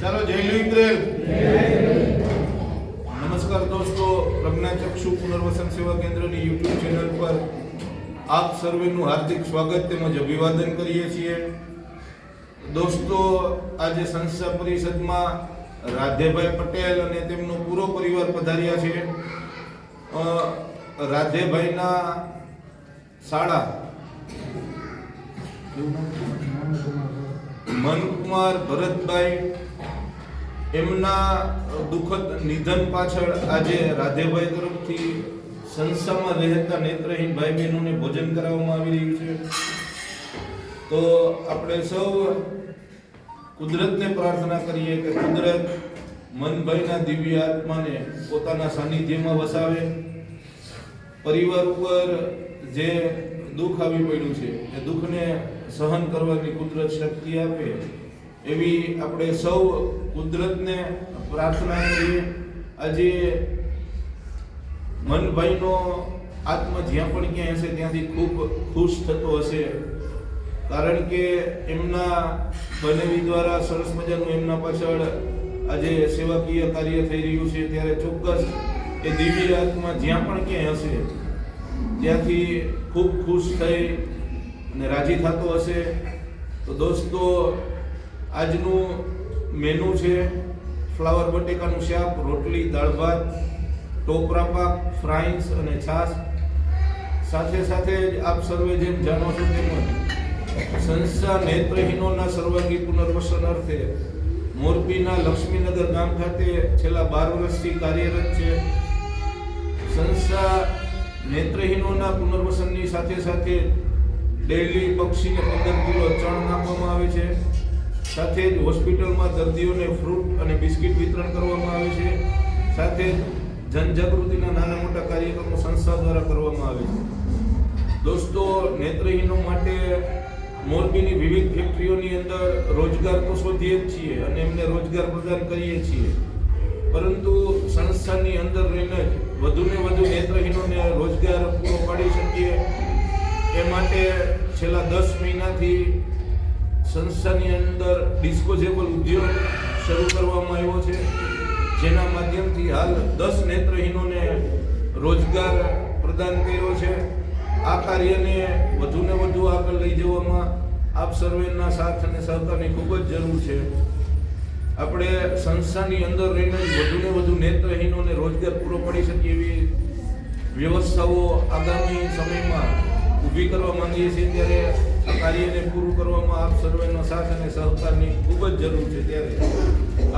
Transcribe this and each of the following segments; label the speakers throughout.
Speaker 1: ચાલો જય લિંગરેલ। નમસ્કાર દોસ્તો, પ્રજ્ઞાચક્ષુ પુનર્વસન સેવા કેન્દ્રની યુટ્યુબ ચેનલ પર આપ સર્વેનું હાર્દિક સ્વાગત તેમજ અભિવાદન કરીએ છીએ। દોસ્તો, આજે સંસ્થા પરિષદમાં રાધેભાઈ પટેલ અને તેમનો પૂરો પરિવાર પધાર્યા છે। રાધેભાઈના શાળા મનકુમાર ભરતભાઈ, એમના દુઃખદ નિધન પાછળ આજે રાધેભાઈ તરફથી સંસ્થામાં રહેતા નેત્રહીન ભાઈ બહેનોને ભોજન કરાવવામાં આવી રહ્યું છે। તો આપણે સૌ કુદરતને પ્રાર્થના કરીએ કે કુદરત મનભાઈના દિવ્ય આત્માને પોતાના સાનિધ્યમાં વસાવે, પરિવાર ઉપર જે દુઃખ આવી પડ્યું છે એ દુઃખને સહન કરવાની કુદરત શક્તિ આપે, એવી આપણે સૌ કુદરતને પ્રાર્થના કરીએ। આજે મનભાઈનો આત્મા જ્યાં પણ ક્યાંય હશે ત્યાંથી ખૂબ ખુશ થતો હશે, કારણ કે એમના બનેવી દ્વારા સરસ મજાનું એમના પાછળ આજે સેવાકીય કાર્ય થઈ રહ્યું છે, ત્યારે ચોક્કસ એ દિવ્ય આત્મા જ્યાં પણ ક્યાંય હશે ત્યાંથી ખૂબ ખુશ થઈ અને રાજી થતો હશે। તો દોસ્તો, આજનું મેનુ છે ફ્લાવર બટેકાનું શાક, રોટલી, દાળ ભાત, ટોપરા પાક, ફ્રાઈસ અને છાશ। સાથે સાથે આપ સર્વે જેમ જાણો છો તેમ સંસ્થા નેત્રહીનોના સર્વાંગી પુનર્વસન અર્થે મોરબીના લક્ષ્મીનગર ગામ ખાતે છેલ્લા 12 વર્ષથી કાર્યરત છે। સંસ્થા નેત્રહીનોના પુનર્વસનની સાથે સાથે ડેઈલી પક્ષીને 15 કિલો ચણ નાખવામાં આવે છે, સાથે જ હોસ્પિટલમાં દર્દીઓને ફ્રૂટ અને બિસ્કિટ વિતરણ કરવામાં આવે છે, સાથે જનજાગૃતિના નાના મોટા કાર્યક્રમો સંસ્થા દ્વારા કરવામાં આવે છે। દોસ્તો, નેત્રહીનો માટે મોરબીની વિવિધ ફેક્ટરીઓની અંદર રોજગાર તો શોધીએ જ છીએ અને એમને રોજગાર પ્રદાન કરીએ છીએ, પરંતુ સંસ્થાની અંદર રહીને જ વધુને વધુ નેત્રહીનોને રોજગાર પૂરો પાડી શકીએ એ માટે છેલ્લા 10 મહિનાથી સંસ્થાની અંદર ડિસ્પોઝેબલ ઉદ્યોગ શરૂ કરવામાં આવ્યો છે, જેના માધ્યમથી હાલ 10 નેત્રહીનોને રોજગાર પ્રદાન કર્યો છે। આ કાર્યને વધુને વધુ આગળ લઈ જવામાં આપ સર્વેના સાથ અને સહકારની ખૂબ જ જરૂર છે। આપણે સંસ્થાની અંદર રહીને વધુને વધુ નેત્રહીનોને રોજગાર પૂરો પાડી શકીએ એવી વ્યવસ્થાઓ આગામી સમયમાં ઊભી કરવા માંગીએ છીએ, ત્યારે આ કાર્યને પૂરું કરવામાં આપ સર્વેનો સાથ અને સહકારની ખૂબ જ જરૂર છે। ત્યારે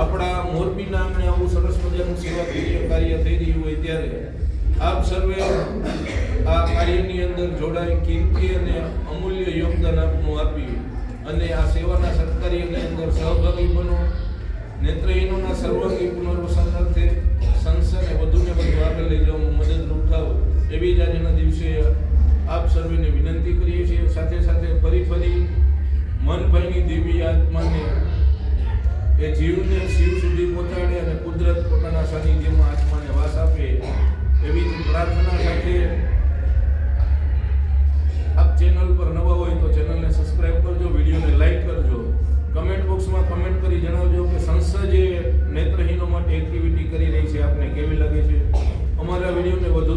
Speaker 1: આપણા મોરબીના આંગણે આવું સરસ મજાનું સેવાકીય કાર્ય થઈ રહ્યું હોય ત્યારે આપ સર્વે આ કાર્યની અંદર જોડાઈ કિંમતી અને અમૂલ્ય યોગદાન આપનું આપી અને આ સેવાના સત્કાર્યની અંદર સહભાગી બનો। નેત્રહીનોના સર્વાંગી પુનર્વસન અર્થે સંસ્થાને વધુને વધુ આગળ લઈ જવામાં મદદરૂપ થાવ એવી જ આજના દિવસે આપ સર્વેને વિનંતી કરીએ છીએ। સાથે સાથે ફરી મનભાઈની દિવ્ય આત્માને એ જીવને શિવ સુધી પહોંચાડે અને કુદરત પોતાના સાનિધ્યમાં આત્માને વાસ આપે એવી પ્રાર્થના સાથે આપ ચેનલ પર નવા હોય તો ચેનલને સબસ્ક્રાઇબ કરજો, વિડીયોને લાઈક કરજો, કમેન્ટ બોક્સમાં કમેન્ટ કરી જણાવજો કે સંસ્થા જે નેત્રહીનો માટે એક્ટિવિટી કરી રહી છે આપને કેવી લાગે છે। અમારા વિડીયોને વધુ